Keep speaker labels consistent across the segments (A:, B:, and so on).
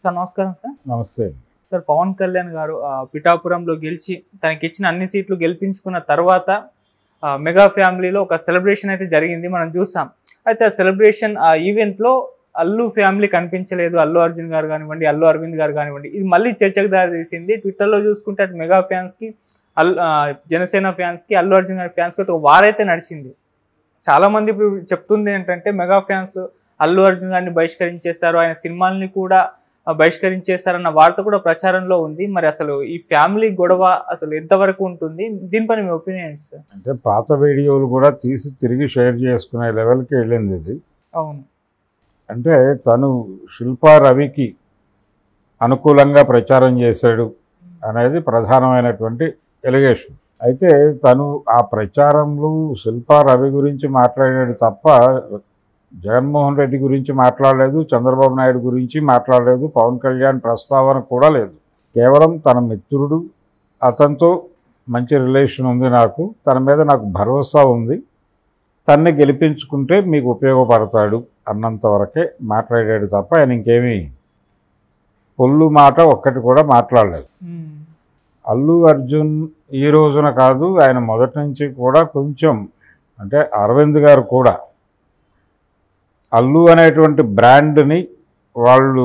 A: Sir నమస్కారం sir.
B: నమస్తే.
A: Sir Pawan Kalyan గారు పిఠాపురంలో గెలిచి తనకి ఇచ్చిన అన్ని సీట్లు గెలిపించుకున్న తర్వాత మెగా ఫ్యామిలీలో ఒక సెలబ్రేషన్ అయితే జరిగింది, మనం చూసాం. అయితే ఆ సెలబ్రేషన్ ఆ ఈవెంట్లో అల్లు ఫ్యామిలీ కనిపించలేదు. అల్లు అర్జున్ గారు కానివ్వండి, అల్లు అరవింద్ గారు కానివ్వండి, ఇది మళ్ళీ చర్చకు దారి తీసింది. ట్విట్టర్లో చూసుకుంటే అటు మెగా ఫ్యాన్స్కి జనసేన ఫ్యాన్స్కి అల్లు అర్జున్ గారి ఫ్యాన్స్కి ఒక వారైతే నడిచింది. చాలామంది ఇప్పుడు చెప్తుంది ఏంటంటే మెగా ఫ్యాన్స్ అల్లు అర్జున్ గారిని బహిష్కరించేశారు, ఆయన సినిమాల్ని కూడా బహిష్కరించేశారన్న వార్త కూడా ప్రచారంలో ఉంది. మరి అసలు ఈ ఫ్యామిలీ గొడవ అసలు ఎంతవరకు ఉంటుంది, దీనిపైన మీ ఒపీనియన్స్?
B: అంటే పాత వీడియోలు కూడా తీసి తిరిగి షేర్ చేసుకునే లెవెల్కి వెళ్ళింది ఇది.
A: అవును.
B: అంటే తను శిల్పా రవికి అనుకూలంగా ప్రచారం చేశాడు అనేది ప్రధానమైనటువంటి ఎలిగేషన్. అయితే తను ఆ ప్రచారంలో శిల్పా రవి గురించి మాట్లాడాడు తప్ప జగన్మోహన్ రెడ్డి గురించి మాట్లాడలేదు, చంద్రబాబు నాయుడు గురించి మాట్లాడలేదు, పవన్ కళ్యాణ్ ప్రస్తావన కూడా లేదు. కేవలం తన మిత్రుడు, అతనితో మంచి రిలేషన్ ఉంది, తన మీద నాకు భరోసా ఉంది, తన్ని గెలిపించుకుంటే మీకు ఉపయోగపడతాడు అన్నంతవరకే మాట్లాడాడు తప్ప ఆయన ఇంకేమీ పొల్లు మాట ఒక్కటి కూడా మాట్లాడలేదు. అల్లు అర్జున్ ఈ రోజున కాదు, ఆయన మొదటి నుంచి కూడా కొంచెం, అంటే అరవింద్ గారు కూడా అల్లు అనేటువంటి బ్రాండ్ని వాళ్ళు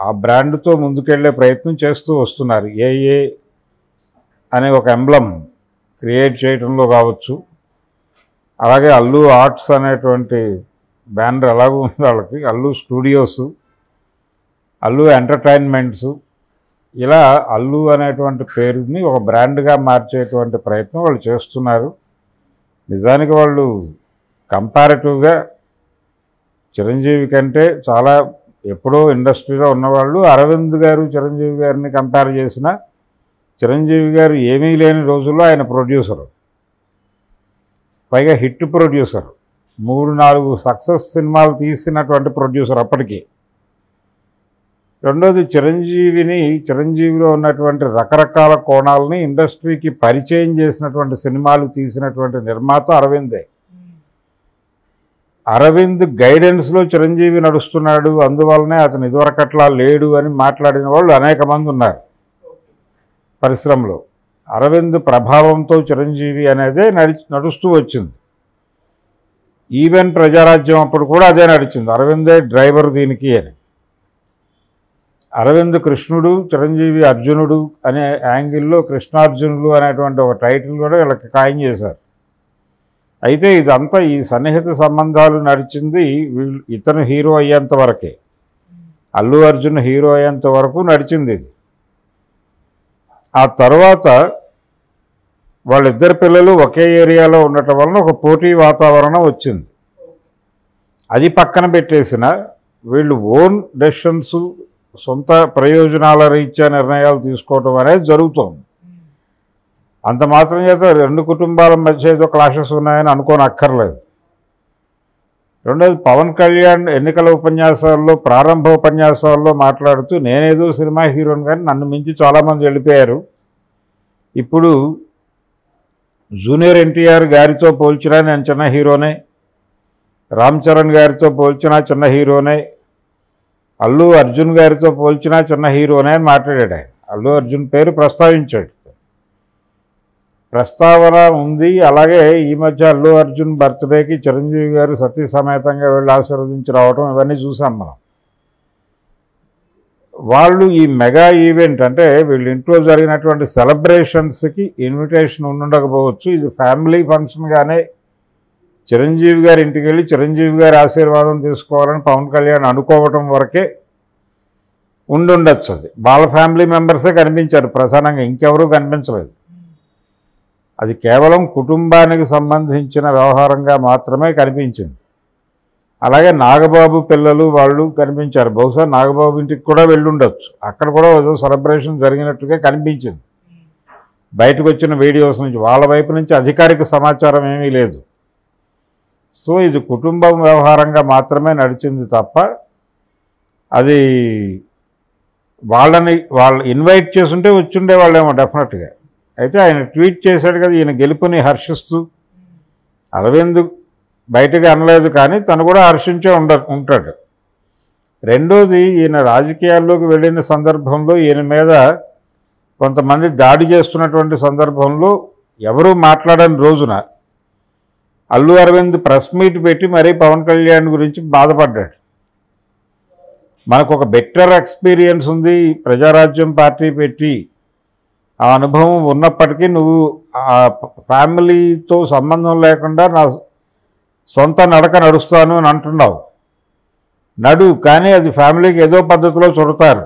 B: ఆ బ్రాండ్తో ముందుకెళ్లే ప్రయత్నం చేస్తూ వస్తున్నారు. ఏ అనే ఒక ఎంబ్లం క్రియేట్ చేయడంలో కావచ్చు, అలాగే అల్లు ఆర్ట్స్ అనేటువంటి బ్యానర్ ఎలాగో ఉంది వాళ్ళకి, అల్లు స్టూడియోస్, అల్లు ఎంటర్టైన్మెంట్స్, ఇలా అల్లు అనేటువంటి పేరుని ఒక బ్రాండ్గా మార్చేటువంటి ప్రయత్నం వాళ్ళు చేస్తున్నారు. నిజానికి వాళ్ళు కంపారిటివ్గా చిరంజీవి కంటే చాలా ఎప్పుడో ఇండస్ట్రీలో ఉన్నవాళ్ళు. అరవింద్ గారు చిరంజీవి గారిని కంపేర్ చేసిన, చిరంజీవి గారు ఏమీ లేని రోజుల్లో ఆయన ప్రొడ్యూసరు, పైగా హిట్ ప్రొడ్యూసర్, 3-4 సక్సెస్ సినిమాలు తీసినటువంటి ప్రొడ్యూసర్ అప్పటికి. రెండోది చిరంజీవిలో ఉన్నటువంటి రకరకాల కోణాలని ఇండస్ట్రీకి పరిచయం చేసినటువంటి సినిమాలు తీసినటువంటి నిర్మాత అరవిందే. అరవింద్ గైడెన్స్లో చిరంజీవి నడుస్తున్నాడు, అందువల్లనే అతను ఇదివరకట్లా లేడు అని మాట్లాడిన వాళ్ళు అనేక మంది ఉన్నారు పరిశ్రమలో. అరవింద్ ప్రభావంతో చిరంజీవి అనేదే నడుస్తూ వచ్చింది. ఈవెన్ ప్రజారాజ్యం అప్పుడు కూడా అదే నడిచింది, అరవిందే డ్రైవర్ దీనికి అని. అరవింద్ కృష్ణుడు, చిరంజీవి అర్జునుడు అనే యాంగిల్లో కృష్ణార్జునులు అనేటువంటి ఒక టైటిల్ కూడా వీళ్ళకి ఖాయం చేశారు. అయితే ఇదంతా ఈ సన్నిహిత సంబంధాలు నడిచింది ఇతను హీరో అయ్యేంత వరకే, అల్లు అర్జున్ హీరో అయ్యేంత వరకు నడిచింది ఇది. ఆ తర్వాత వాళ్ళిద్దరు పిల్లలు ఒకే ఏరియాలో ఉండటం వలన ఒక పోటీ వాతావరణం వచ్చింది. అది పక్కన పెట్టేసిన వీళ్ళు ఓన్ డెసిషన్స్, సొంత ప్రయోజనాల రీత్యా నిర్ణయాలు తీసుకోవటం అనేది జరుగుతోంది. అంత మాత్రం చేత రెండు కుటుంబాల మధ్య ఏదో క్లాషెస్ ఉన్నాయని అనుకోనక్కర్లేదు. రెండోది పవన్ కళ్యాణ్ ఎన్నికల ఉపన్యాసాల్లో, ప్రారంభ ఉపన్యాసాల్లో మాట్లాడుతూ నేనేదో సినిమా హీరోని కానీ నన్ను మించి చాలామంది వెళ్ళిపోయారు, ఇప్పుడు జూనియర్ ఎన్టీఆర్ గారితో పోల్చినా నేను చిన్న హీరోనే, రామ్ చరణ్ గారితో పోల్చినా చిన్న హీరోనే, అల్లు అర్జున్ గారితో పోల్చినా చిన్న హీరోనే అని మాట్లాడాడు. ఆయన అల్లు అర్జున్ పేరు ప్రస్తావించాడు, ప్రస్తావన ఉంది. అలాగే ఈ మధ్య అల్లు అర్జున్ బర్త్డేకి చిరంజీవి గారు సతీ సమేతంగా వెళ్ళి ఆశీర్వదించి రావడం ఇవన్నీ చూసాం మనం. వాళ్ళు ఈ మెగా ఈవెంట్ అంటే వీళ్ళ ఇంట్లో జరిగినటువంటి సెలబ్రేషన్స్కి ఇన్విటేషన్ ఉండకపోవచ్చు, ఇది ఫ్యామిలీ ఫంక్షన్గానే చిరంజీవి గారి ఇంటికి వెళ్ళి చిరంజీవి గారి ఆశీర్వాదం తీసుకోవాలని పవన్ కళ్యాణ్ అనుకోవటం వరకే ఉండొచ్చు. అది వాళ్ళ ఫ్యామిలీ మెంబర్సే కనిపించారు ప్రధానంగా, ఇంకెవరూ కనిపించలేదు. అది కేవలం కుటుంబానికి సంబంధించిన వ్యవహారంగా మాత్రమే కనిపించింది. అలాగే నాగబాబు పిల్లలు వాళ్ళు కనిపించారు, బహుశా నాగబాబు ఇంటికి కూడా వెళ్ళుండొచ్చు, అక్కడ కూడా ఏదో సెలబ్రేషన్ జరిగినట్టుగా కనిపించింది బయటకు వచ్చిన వీడియోస్ నుంచి. వాళ్ళ వైపు నుంచి అధికారిక సమాచారం ఏమీ లేదు. సో ఇది కుటుంబం వ్యవహారంగా మాత్రమే నడిచింది తప్ప అది వాళ్ళు ఇన్వైట్ చేసుంటే వచ్చుండే వాళ్ళేమో డెఫినెట్గా. అయితే ఆయన ట్వీట్ చేశాడు కదా, ఈయన గెలుపుని హర్షిస్తూ. అరవింద్ బయటకు అనలేదు కానీ తను కూడా హర్షించే ఉంటాడు. రెండోది, ఈయన రాజకీయాల్లోకి వెళ్ళిన సందర్భంలో ఈయన మీద కొంతమంది దాడి చేస్తున్నటువంటి సందర్భంలో ఎవరూ మాట్లాడని రోజున అల్లు అరవింద్ ప్రెస్ మీట్ పెట్టి మరీ పవన్ కళ్యాణ్ గురించి బాధపడ్డాడు. మనకు ఒక బెటర్ ఎక్స్పీరియన్స్ ఉంది, ప్రజారాజ్యం పార్టీ పెట్టి ఆ అనుభవం ఉన్నప్పటికీ నువ్వు ఆ ఫ్యామిలీతో సంబంధం లేకుండా నా సొంత నడక నడుస్తాను అని అంటున్నావు. నడు, కానీ అది ఫ్యామిలీకి ఏదో పద్ధతిలో చుడతారు,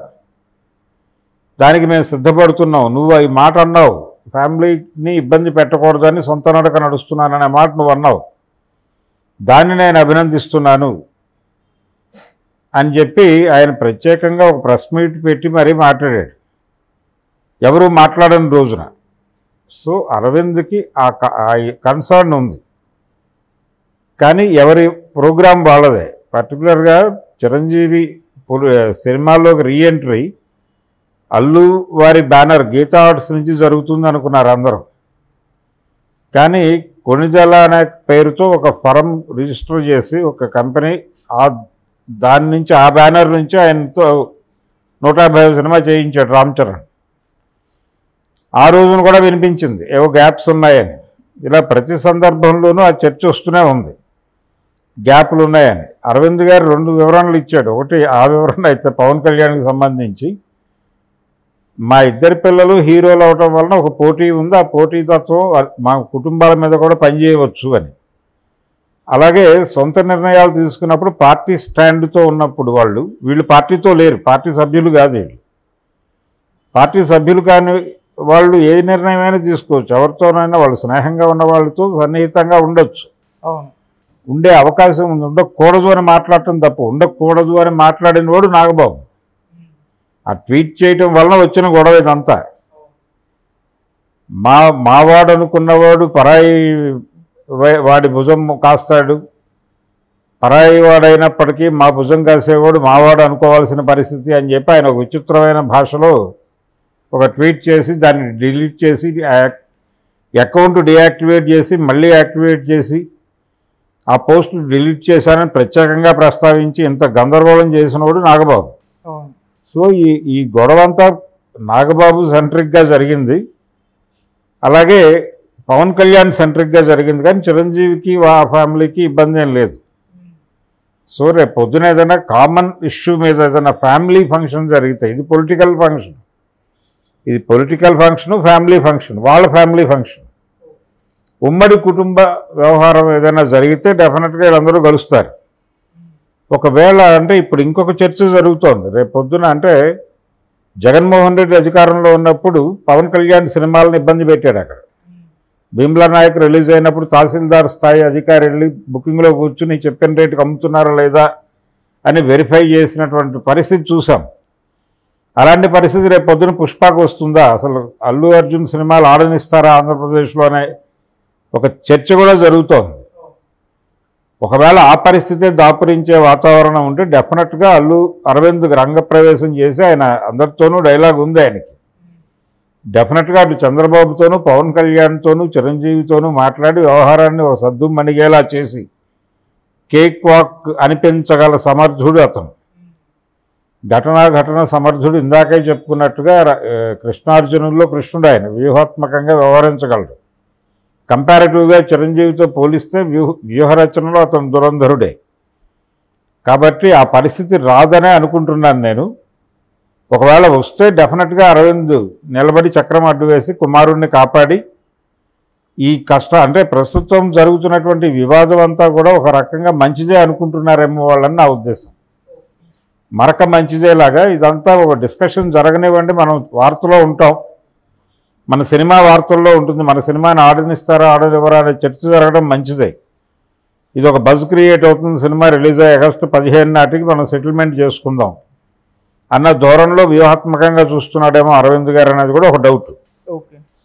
B: దానికి మేము సిద్ధపడుతున్నాం. నువ్వు ఈ మాట అన్నావు, ఫ్యామిలీని ఇబ్బంది పెట్టకూడదని సొంత నడక నడుస్తున్నాననే మాట నువ్వు అన్నావు, దాన్ని నేను అభినందిస్తున్నాను అని చెప్పి ఆయన ప్రత్యేకంగా ఒక ప్రెస్ మీట్ పెట్టి మరీ మాట్లాడాడు, ఎవరు మాట్లాడని రోజున. సో అరవింద్కి ఆ కన్సర్న్ ఉంది, కానీ ఎవరి ప్రోగ్రాం వాళ్ళదే. పర్టికులర్గా చిరంజీవి సినిమాల్లోకి రీఎంట్రీ అల్లు వారి బ్యానర్ గీతా ఆర్ట్స్ నుంచి జరుగుతుంది అనుకున్నారు అందరూ. కానీ కొణిదెల అనే పేరుతో ఒక ఫరం రిజిస్టర్ చేసి ఒక కంపెనీ దాని నుంచి ఆ బ్యానర్ నుంచి ఆయనతో 150 సినిమా చేయించాడు రామ్ చరణ్. ఆ రోజున కూడా వినిపించింది ఏవో గ్యాప్స్ ఉన్నాయని. ఇలా ప్రతి సందర్భంలోనూ ఆ చర్చ వస్తూనే ఉంది, గ్యాప్లు ఉన్నాయని. అరవింద్ గారు 2 వివరణలు ఇచ్చాడు. ఒకటి ఆ వివరణ అయితే పవన్ కళ్యాణ్కి సంబంధించి, మా ఇద్దరి పిల్లలు హీరోలు అవటం వలన ఒక పోటీ ఉంది, ఆ పోటీతత్వం మా కుటుంబాల మీద కూడా పనిచేయవచ్చు అని. అలాగే సొంత నిర్ణయాలు తీసుకున్నప్పుడు పార్టీ స్టాండ్తో ఉన్నప్పుడు వీళ్ళు పార్టీతో లేరు, పార్టీ సభ్యులు కాదు వీళ్ళు. పార్టీ సభ్యులు కాని వాళ్ళు ఏ నిర్ణయమైనా తీసుకోవచ్చు, ఎవరితోనైనా వాళ్ళు స్నేహంగా ఉన్న వాళ్ళతో సన్నిహితంగా ఉండొచ్చు, ఉండే అవకాశం ఉంది. ఉండకూడదు అని మాట్లాడటం తప్పు, ఉండకూడదు అని మాట్లాడిన వాడు నాగబాబు. ఆ ట్వీట్ చేయటం వలన వచ్చిన గొడవ ఇదంతా. మావాడు అనుకున్నవాడు పరాయి వాడి భుజం కాస్తాడు, పరాయి వాడైనప్పటికీ మా భుజం కాసేవాడు మావాడు అనుకోవాల్సిన పరిస్థితి అని చెప్పి ఆయన ఒక విచిత్రమైన భాషలో ఒక ట్వీట్ చేసి దాన్ని డిలీట్ చేసి అకౌంట్ డియాక్టివేట్ చేసి మళ్ళీ యాక్టివేట్ చేసి ఆ పోస్ట్ డిలీట్ చేశానని ప్రత్యేకంగా ప్రస్తావించి ఇంత గందరగోళం చేసినవాడు నాగబాబు. సో ఈ గొడవంతా నాగబాబు సెంట్రిక్గా జరిగింది, అలాగే పవన్ కళ్యాణ్ సెంట్రిక్గా జరిగింది. కానీ చిరంజీవికి ఆ ఫ్యామిలీకి ఇబ్బంది ఏం లేదు. సో రేపు పొద్దున ఏదైనా కామన్ ఇష్యూ మీద ఏదైనా ఫ్యామిలీ ఫంక్షన్ జరిగితే, ఇది పొలిటికల్ ఫంక్షన్, ఇది పొలిటికల్ ఫంక్షను, ఫ్యామిలీ ఫంక్షన్, వాళ్ళ ఫ్యామిలీ ఫంక్షన్, ఉమ్మడి కుటుంబ వ్యవహారం ఏదైనా జరిగితే డెఫినెట్గా వీళ్ళందరూ కలుస్తారు. ఒకవేళ అంటే ఇప్పుడు ఇంకొక చర్చ జరుగుతోంది రేపు పొద్దున, అంటే జగన్మోహన్ రెడ్డి అధికారంలో ఉన్నప్పుడు పవన్ కళ్యాణ్ సినిమాలను ఇబ్బంది పెట్టాడు. అక్కడ భీమ్లా నాయక్ రిలీజ్ అయినప్పుడు తహసీల్దార్ స్థాయి అధికారి వెళ్ళి బుకింగ్లో కూర్చుని చెప్పిన రేటుకి అమ్ముతున్నారా లేదా అని వెరిఫై చేసినటువంటి పరిస్థితి చూసాం. అలాంటి పరిస్థితి రేపు పొద్దున పుష్పకు వస్తుందా, అసలు అల్లు అర్జున్ సినిమాలు ఆడనిస్తారా ఆంధ్రప్రదేశ్లో అనే ఒక చర్చ కూడా జరుగుతోంది. ఒకవేళ ఆ పరిస్థితే దాపురించే వాతావరణం ఉంటే డెఫినెట్గా అల్లు అరవింద్ రంగప్రవేశం చేసి ఆయన అందరితోనూ డైలాగ్ ఉంది ఆయనకి. డెఫినెట్గా అటు చంద్రబాబుతోనూ పవన్ కళ్యాణ్తోనూ చిరంజీవితోనూ మాట్లాడి వ్యవహారాన్ని ఒక సద్దు మణిగేలా చేసి కేక్ వాక్ అనిపించగల సమర్థుడు అతను. ఘటన సమర్థుడు. ఇందాకే చెప్పుకున్నట్టుగా కృష్ణార్జునుల్లో కృష్ణుడు ఆయన, వ్యూహాత్మకంగా వ్యవహరించగలడు. కంపారిటివ్గా చిరంజీవితో పోలిస్తే వ్యూహరచనలో అతను దురంధరుడే. కాబట్టి ఆ పరిస్థితి రాదనే అనుకుంటున్నాను నేను. ఒకవేళ వస్తే డెఫినెట్గా అరవింద్ నిలబడి చక్రం అడ్డు వేసి కుమారుణ్ణి కాపాడి ఈ అంటే ప్రస్తుతం జరుగుతున్నటువంటి వివాదం అంతా కూడా ఒక రకంగా మంచిదే అనుకుంటున్నారేమో వాళ్ళని నా ఉద్దేశం. మరక మంచిదేలాగా ఇదంతా ఒక డిస్కషన్ జరగనివ్వండి, మనం వార్తలో ఉంటాం, మన సినిమా వార్తల్లో ఉంటుంది, మన సినిమాని ఆడనిస్తారా ఆడనివ్వరా అనే చర్చ జరగడం మంచిదే. ఇది ఒక బజ్ క్రియేట్ అవుతుంది, సినిమా రిలీజ్ అయ్యి ఆగస్టు 15 నాటికి మనం సెటిల్మెంట్ చేసుకుందాం అన్న ధోరణిలో వ్యూహాత్మకంగా చూస్తున్నాడేమో అరవింద్ గారు అనేది కూడా ఒక డౌట్.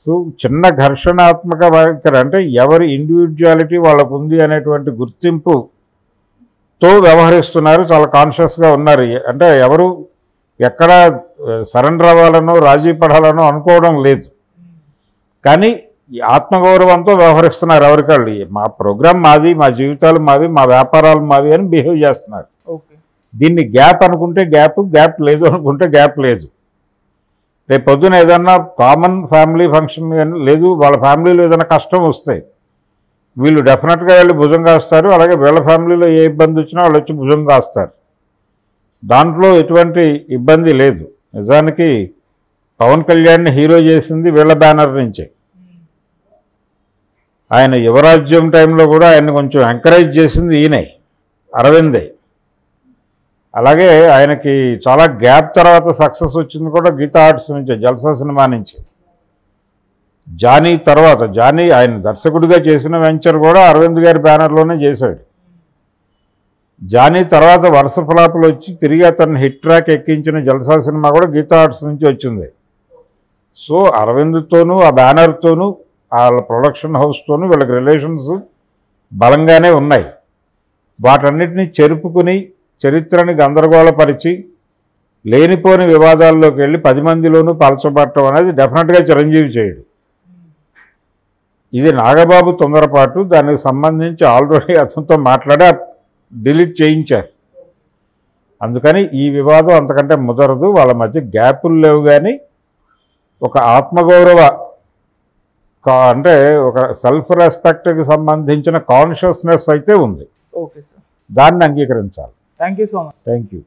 B: సో చిన్న ఘర్షణాత్మక వైఖరి అంటే ఎవరి ఇండివిజువాలిటీ వాళ్ళకు ఉంది అనేటువంటి గుర్తింపుతో వ్యవహరిస్తున్నారు, చాలా కాన్షియస్గా ఉన్నారు. అంటే ఎవరు ఎక్కడ సరెండర్ అవ్వాలనో రాజీ పడాలనో అనుకోవడం లేదు, కానీ ఆత్మగౌరవంతో వ్యవహరిస్తున్నారు. ఎవరికాళ్ళు మా ప్రోగ్రాం మాది, మా జీవితాలు మావి, మా వ్యాపారాలు మావి అని బిహేవ్ చేస్తున్నారు. దీన్ని గ్యాప్ అనుకుంటే గ్యాప్ లేదు అనుకుంటే గ్యాప్ లేదు. రేపు పొద్దున ఏదన్నా కామన్ ఫ్యామిలీ ఫంక్షన్ లేదు, వాళ్ళ ఫ్యామిలీలో ఏదైనా కష్టం వస్తే వీళ్ళు డెఫినెట్గా వెళ్ళి భుజం కాస్తారు. అలాగే వీళ్ళ ఫ్యామిలీలో ఏ ఇబ్బంది వచ్చినా వాళ్ళు వచ్చి భుజం కాస్తారు. దాంట్లో ఎటువంటి ఇబ్బంది లేదు. నిజానికి పవన్ కళ్యాణ్ని హీరో చేసింది వీళ్ళ బ్యానర్ నుంచే. ఆయన యువరాజ్యం టైంలో కూడా ఆయన కొంచెం ఎంకరేజ్ చేసింది ఈయనే, అరవిందే. అలాగే ఆయనకి చాలా గ్యాప్ తర్వాత సక్సెస్ వచ్చింది కూడా గీతా ఆర్ట్స్ నుంచే, జల్సా సినిమా నుంచి. జానీ తర్వాత, జానీ ఆయన దర్శకుడిగా చేసిన వెంచర్ కూడా అరవింద్ గారి బ్యానర్లోనే చేశాడు. జానీ తర్వాత వరుస ఫ్లాపులు వచ్చి తిరిగి అతన్ని హిట్ ట్రాక్ ఎక్కించిన జల్సా సినిమా కూడా గీతా ఆర్ట్స్ నుంచి వచ్చింది. సో అరవింద్తోనూ ఆ బ్యానర్తోనూ వాళ్ళ ప్రొడక్షన్ హౌస్తోనూ వీళ్ళకి రిలేషన్స్ బలంగానే ఉన్నాయి. వాటన్నిటినీ చెరుపుకుని చరిత్రని గందరగోళపరిచి లేనిపోని వివాదాల్లోకి వెళ్ళి 10 మందిలోనూ పలచబట్టడం అనేది డెఫినెట్గా చిరంజీవి చేయడు. ఇది నాగబాబు తొందరపాటు. దానికి సంబంధించి ఆల్రెడీ అతనితో మాట్లాడి డిలీట్ చేయించారు. అందుకని ఈ వివాదం అంతకంటే ముదరదు. వాళ్ళ మధ్య గ్యాపులు లేవు, కానీ ఒక ఆత్మగౌరవ అంటే ఒక సెల్ఫ్ రెస్పెక్ట్కి సంబంధించిన కాన్షియస్నెస్ అయితే ఉంది.
A: ఓకే సార్,
B: దాన్ని అంగీకరించాలి.
A: Thank you so much.
B: Thank you.